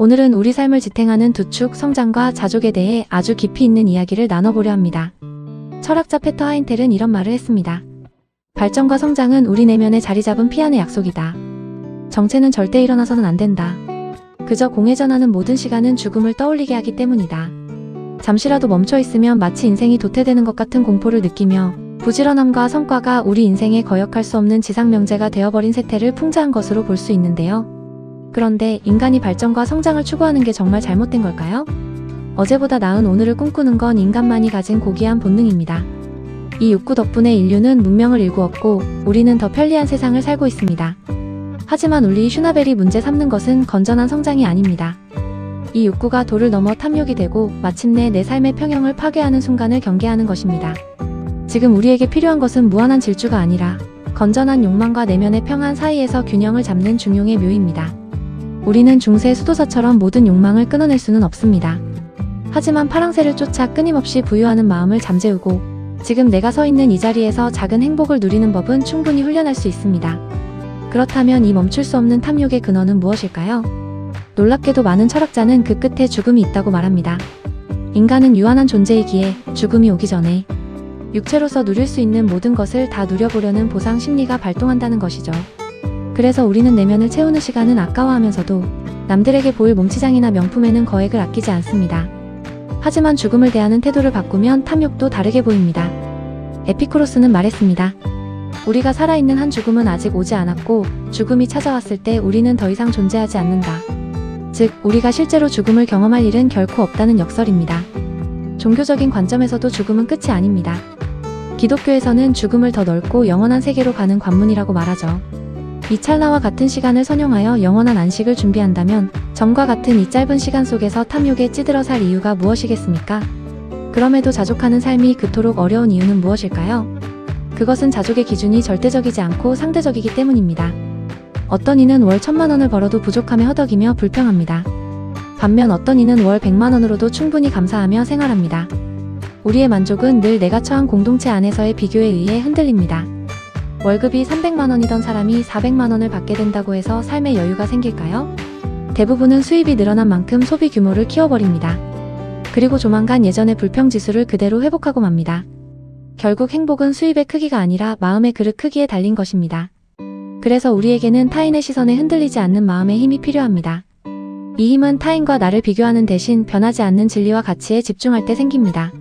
오늘은 우리 삶을 지탱하는 두 축, 성장과 자족에 대해 아주 깊이 있는 이야기를 나눠보려 합니다. 철학자 페터 하인텔은 이런 말을 했습니다. 발전과 성장은 우리 내면에 자리 잡은 피안의 약속이다. 정체는 절대 일어나서는 안 된다. 그저 공회전하는 모든 시간은 죽음을 떠올리게 하기 때문이다. 잠시라도 멈춰 있으면 마치 인생이 도태되는 것 같은 공포를 느끼며 부지런함과 성과가 우리 인생에 거역할 수 없는 지상명제가 되어버린 세태를 풍자한 것으로 볼 수 있는데요. 그런데 인간이 발전과 성장을 추구하는 게 정말 잘못된 걸까요? 어제보다 나은 오늘을 꿈꾸는 건 인간만이 가진 고귀한 본능입니다. 이 욕구 덕분에 인류는 문명을 일구었고 우리는 더 편리한 세상을 살고 있습니다. 하지만 우리 슈나벨이 문제 삼는 것은 건전한 성장이 아닙니다. 이 욕구가 도를 넘어 탐욕이 되고 마침내 내 삶의 평형을 파괴하는 순간을 경계하는 것입니다. 지금 우리에게 필요한 것은 무한한 질주가 아니라 건전한 욕망과 내면의 평안 사이에서 균형을 잡는 중용의 묘입니다. 우리는 중세 수도사처럼 모든 욕망을 끊어낼 수는 없습니다. 하지만 파랑새를 쫓아 끊임없이 부유하는 마음을 잠재우고 지금 내가 서 있는 이 자리에서 작은 행복을 누리는 법은 충분히 훈련할 수 있습니다. 그렇다면 이 멈출 수 없는 탐욕의 근원은 무엇일까요? 놀랍게도 많은 철학자는 그 끝에 죽음이 있다고 말합니다. 인간은 유한한 존재이기에 죽음이 오기 전에 육체로서 누릴 수 있는 모든 것을 다 누려보려는 보상 심리가 발동한다는 것이죠. 그래서 우리는 내면을 채우는 시간은 아까워하면서도 남들에게 보일 몸치장이나 명품에는 거액을 아끼지 않습니다. 하지만 죽음을 대하는 태도를 바꾸면 탐욕도 다르게 보입니다. 에피쿠로스는 말했습니다. 우리가 살아있는 한 죽음은 아직 오지 않았고 죽음이 찾아왔을 때 우리는 더 이상 존재하지 않는다. 즉, 우리가 실제로 죽음을 경험할 일은 결코 없다는 역설입니다. 종교적인 관점에서도 죽음은 끝이 아닙니다. 기독교에서는 죽음을 더 넓고 영원한 세계로 가는 관문이라고 말하죠. 이 찰나와 같은 시간을 선용하여 영원한 안식을 준비한다면 점과 같은 이 짧은 시간 속에서 탐욕에 찌들어 살 이유가 무엇이겠습니까? 그럼에도 자족하는 삶이 그토록 어려운 이유는 무엇일까요? 그것은 자족의 기준이 절대적이지 않고 상대적이기 때문입니다. 어떤 이는 월 1000만 원을 벌어도 부족함에 허덕이며 불평합니다. 반면 어떤 이는 월 100만 원으로도 충분히 감사하며 생활합니다. 우리의 만족은 늘 내가 처한 공동체 안에서의 비교에 의해 흔들립니다. 월급이 300만 원이던 사람이 400만 원을 받게 된다고 해서 삶의 여유가 생길까요? 대부분은 수입이 늘어난 만큼 소비 규모를 키워버립니다. 그리고 조만간 예전의 불평지수를 그대로 회복하고 맙니다. 결국 행복은 수입의 크기가 아니라 마음의 그릇 크기에 달린 것입니다. 그래서 우리에게는 타인의 시선에 흔들리지 않는 마음의 힘이 필요합니다. 이 힘은 타인과 나를 비교하는 대신 변하지 않는 진리와 가치에 집중할 때 생깁니다.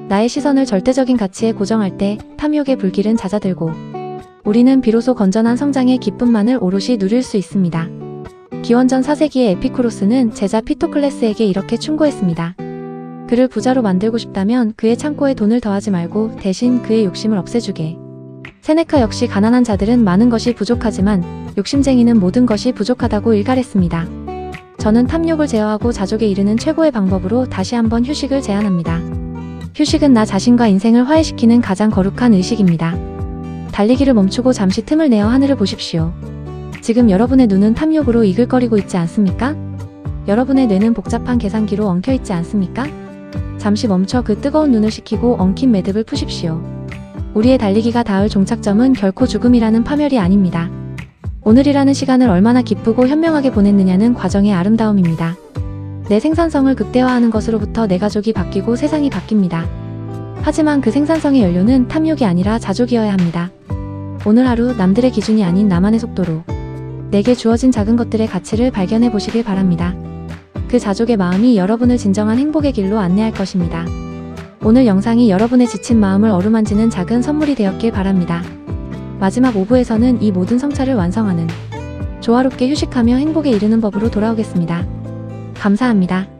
나의 시선을 절대적인 가치에 고정할 때 탐욕의 불길은 잦아들고 우리는 비로소 건전한 성장의 기쁨만을 오롯이 누릴 수 있습니다. 기원전 4세기의 에피쿠로스는 제자 피토클레스에게 이렇게 충고했습니다. 그를 부자로 만들고 싶다면 그의 창고에 돈을 더하지 말고 대신 그의 욕심을 없애주게. 세네카 역시 가난한 자들은 많은 것이 부족하지만 욕심쟁이는 모든 것이 부족하다고 일갈했습니다. 저는 탐욕을 제어하고 자족에 이르는 최고의 방법으로 다시 한번 휴식을 제안합니다. 휴식은 나 자신과 인생을 화해시키는 가장 거룩한 의식입니다. 달리기를 멈추고 잠시 틈을 내어 하늘을 보십시오. 지금 여러분의 눈은 탐욕으로 이글거리고 있지 않습니까? 여러분의 뇌는 복잡한 계산기로 엉켜있지 않습니까? 잠시 멈춰 그 뜨거운 눈을 식히고 엉킨 매듭을 푸십시오. 우리의 달리기가 닿을 종착점은 결코 죽음이라는 파멸이 아닙니다. 오늘이라는 시간을 얼마나 기쁘고 현명하게 보냈느냐는 과정의 아름다움입니다. 내 생산성을 극대화하는 것으로부터 내 가족이 바뀌고 세상이 바뀝니다. 하지만 그 생산성의 연료는 탐욕이 아니라 자족이어야 합니다. 오늘 하루 남들의 기준이 아닌 나만의 속도로 내게 주어진 작은 것들의 가치를 발견해 보시길 바랍니다. 그 자족의 마음이 여러분을 진정한 행복의 길로 안내할 것입니다. 오늘 영상이 여러분의 지친 마음을 어루만지는 작은 선물이 되었길 바랍니다. 마지막 5부에서는 이 모든 성찰을 완성하는 조화롭게 휴식하며 행복에 이르는 법으로 돌아오겠습니다. 감사합니다.